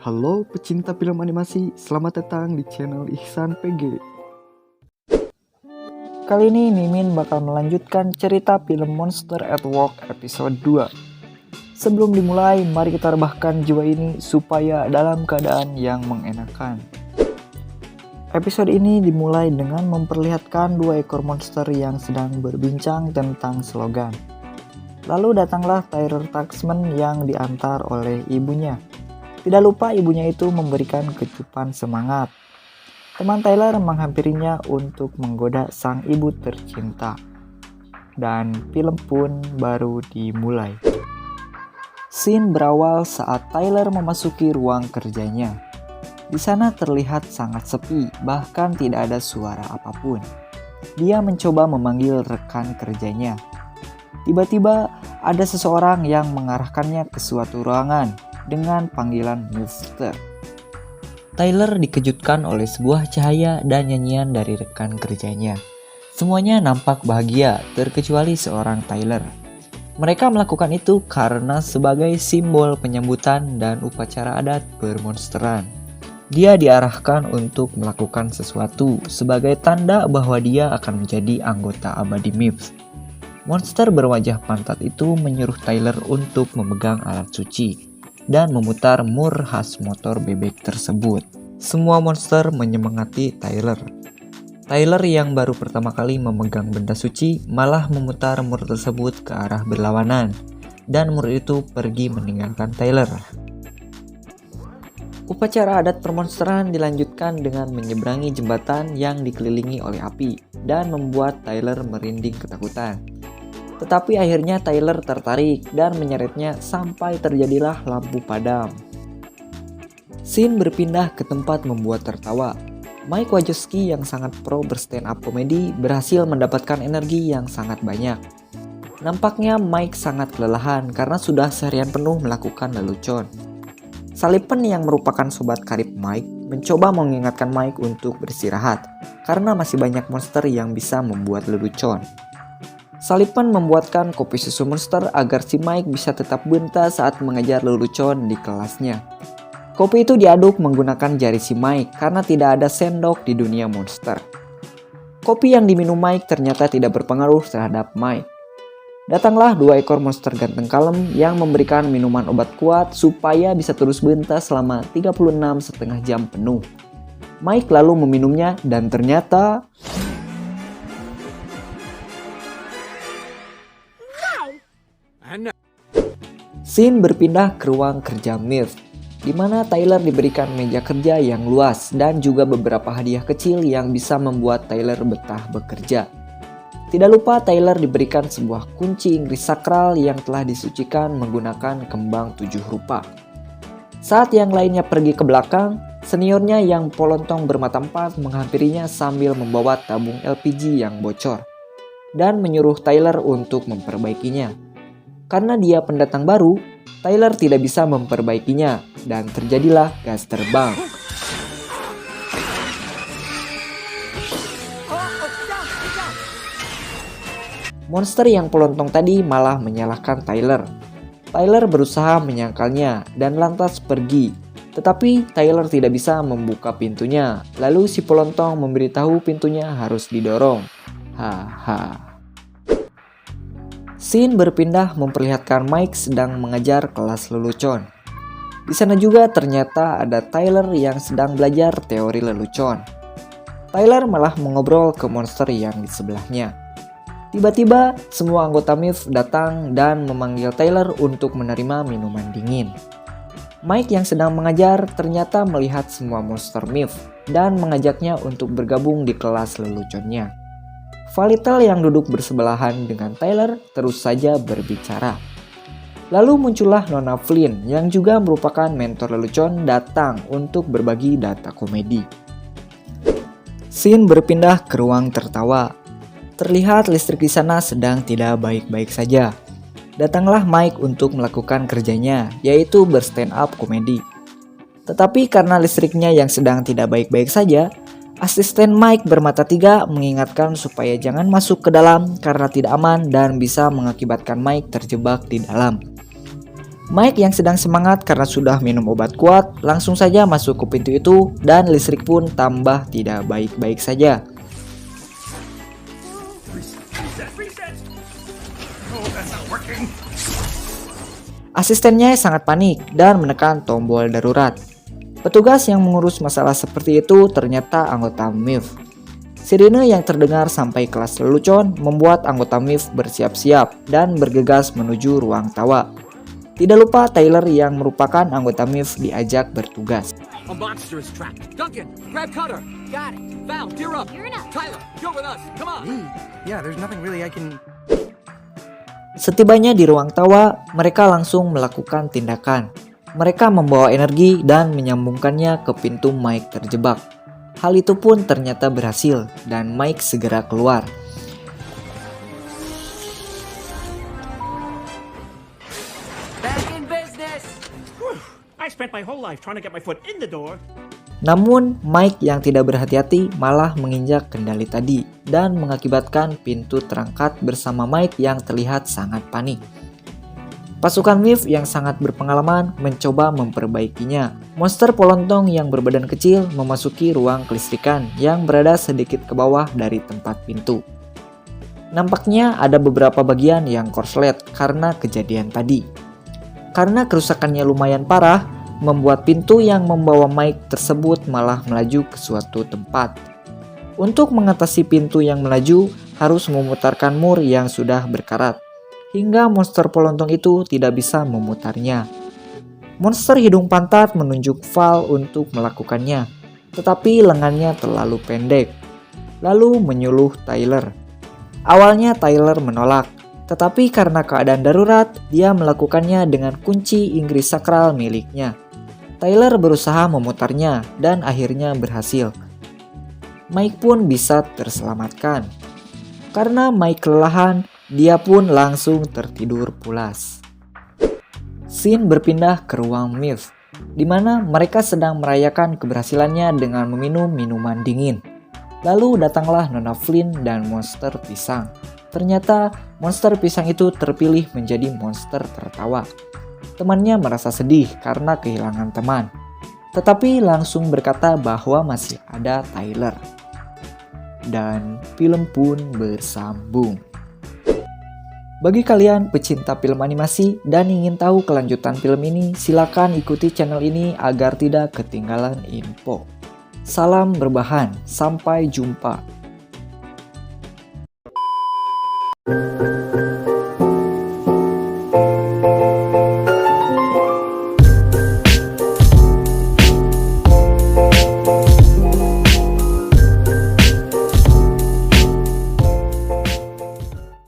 Halo pecinta film animasi, selamat datang di channel Ihsan PG. Kali ini Mimin bakal melanjutkan cerita film Monster at Work episode 2. Sebelum dimulai, mari kita rebahkan jiwa ini supaya dalam keadaan yang mengenakan. Episode ini dimulai dengan memperlihatkan dua ekor monster yang sedang berbincang tentang slogan. Lalu datanglah Tyler Taxman yang diantar oleh ibunya. Tidak lupa ibunya itu memberikan kecupan semangat. Teman Tyler menghampirinya untuk menggoda sang ibu tercinta. Dan film pun baru dimulai. Scene berawal saat Tyler memasuki ruang kerjanya. Di sana terlihat sangat sepi, bahkan tidak ada suara apapun. Dia mencoba memanggil rekan kerjanya. Tiba-tiba ada seseorang yang mengarahkannya ke suatu ruangan dengan panggilan Mister. Tyler dikejutkan oleh sebuah cahaya dan nyanyian dari rekan kerjanya. Semuanya nampak bahagia, terkecuali seorang Tyler. Mereka melakukan itu karena sebagai simbol penyambutan dan upacara adat bermonsteran. Dia diarahkan untuk melakukan sesuatu sebagai tanda bahwa dia akan menjadi anggota abadi MIPS. Monster berwajah pantat itu menyuruh Tyler untuk memegang alat suci dan memutar mur khas motor bebek tersebut. Semua monster menyemangati Tyler. Tyler yang baru pertama kali memegang benda suci malah memutar mur tersebut ke arah berlawanan, dan mur itu pergi meninggalkan Tyler. Upacara adat permonsteran dilanjutkan dengan menyeberangi jembatan yang dikelilingi oleh api dan membuat Tyler merinding ketakutan. Tetapi akhirnya Tyler tertarik dan menyeretnya sampai terjadilah lampu padam. Scene berpindah ke tempat membuat tertawa. Mike Wazowski yang sangat pro berstand up komedi berhasil mendapatkan energi yang sangat banyak. Nampaknya Mike sangat kelelahan karena sudah seharian penuh melakukan lelucon. Sullivan yang merupakan sobat karib Mike mencoba mengingatkan Mike untuk beristirahat karena masih banyak monster yang bisa membuat lelucon. Sullivan membuatkan kopi susu monster agar si Mike bisa tetap benta saat mengejar lelucon di kelasnya. Kopi itu diaduk menggunakan jari si Mike karena tidak ada sendok di dunia monster. Kopi yang diminum Mike ternyata tidak berpengaruh terhadap Mike. Datanglah dua ekor monster ganteng kalem yang memberikan minuman obat kuat supaya bisa terus benta selama 36,5 jam penuh. Mike lalu meminumnya dan ternyata scene berpindah ke ruang kerja MILF, di mana Tyler diberikan meja kerja yang luas dan juga beberapa hadiah kecil yang bisa membuat Tyler betah bekerja. Tidak lupa Tyler diberikan sebuah kunci Inggris sakral yang telah disucikan menggunakan kembang 7 rupa. Saat yang lainnya pergi ke belakang, seniornya yang polontong bermata empat menghampirinya sambil membawa tabung LPG yang bocor dan menyuruh Tyler untuk memperbaikinya. Karena dia pendatang baru, Tyler tidak bisa memperbaikinya dan terjadilah gas terbang. Monster yang pelontong tadi malah menyalahkan Tyler. Tyler berusaha menyangkalnya dan lantas pergi. Tetapi Tyler tidak bisa membuka pintunya. Lalu si pelontong memberitahu pintunya harus didorong. Haha. Scene berpindah memperlihatkan Mike sedang mengajar kelas lelucon. Di sana juga ternyata ada Tyler yang sedang belajar teori lelucon. Tyler malah mengobrol ke monster yang di sebelahnya. Tiba-tiba semua anggota MILF datang dan memanggil Tyler untuk menerima minuman dingin. Mike yang sedang mengajar ternyata melihat semua monster MILF dan mengajaknya untuk bergabung di kelas leluconnya. Valitel yang duduk bersebelahan dengan Tyler terus saja berbicara. Lalu muncullah Nona Flynn yang juga merupakan mentor lelucon datang untuk berbagi data komedi. Scene berpindah ke ruang tertawa. Terlihat listrik di sana sedang tidak baik-baik saja. Datanglah Mike untuk melakukan kerjanya, yaitu berstand up komedi. Tetapi karena listriknya yang sedang tidak baik-baik saja, asisten Mike bermata tiga mengingatkan supaya jangan masuk ke dalam karena tidak aman dan bisa mengakibatkan Mike terjebak di dalam. Mike yang sedang semangat karena sudah minum obat kuat langsung saja masuk ke pintu itu dan listrik pun tambah tidak baik-baik saja. Asistennya sangat panik dan menekan tombol darurat. Petugas yang mengurus masalah seperti itu ternyata anggota MIF. Sirine yang terdengar sampai kelas lelucon membuat anggota MIF bersiap-siap dan bergegas menuju ruang tawa. Tidak lupa Tyler yang merupakan anggota MIF diajak bertugas. A monster is trapped. Duncan, grab Cutter. Got it. Val, gear up. Tyler, you're with us. Come on. Yeah, there's nothing really I can... Setibanya di ruang tawa, mereka langsung melakukan tindakan. Mereka membawa energi dan menyambungkannya ke pintu Mike terjebak. Hal itu pun ternyata berhasil dan Mike segera keluar. I spent my whole life trying to get my foot in the door. Namun, Mike yang tidak berhati-hati malah menginjak kendali tadi dan mengakibatkan pintu terangkat bersama Mike yang terlihat sangat panik. Pasukan MIF yang sangat berpengalaman mencoba memperbaikinya. Monster polontong yang berbadan kecil memasuki ruang kelistrikan yang berada sedikit ke bawah dari tempat pintu. Nampaknya ada beberapa bagian yang korslet karena kejadian tadi. Karena kerusakannya lumayan parah, membuat pintu yang membawa Mike tersebut malah melaju ke suatu tempat. Untuk mengatasi pintu yang melaju, harus memutarkan mur yang sudah berkarat, hingga monster polontong itu tidak bisa memutarnya. Monster hidung pantat menunjuk Val untuk melakukannya, tetapi lengannya terlalu pendek, lalu menyuluh Tyler. Awalnya Tyler menolak, tetapi karena keadaan darurat, dia melakukannya dengan kunci Inggris sakral miliknya. Tyler berusaha memutarnya dan akhirnya berhasil. Mike pun bisa terselamatkan. Karena Mike kelelahan, dia pun langsung tertidur pulas. Scene berpindah ke ruang MIF, di mana mereka sedang merayakan keberhasilannya dengan meminum minuman dingin. Lalu datanglah Nona Flynn dan monster pisang. Ternyata monster pisang itu terpilih menjadi monster tertawa. Temannya merasa sedih karena kehilangan teman, tetapi langsung berkata bahwa masih ada Tyler. Dan film pun bersambung. Bagi kalian pecinta film animasi dan ingin tahu kelanjutan film ini, silakan ikuti channel ini agar tidak ketinggalan info. Salam berbahan, sampai jumpa.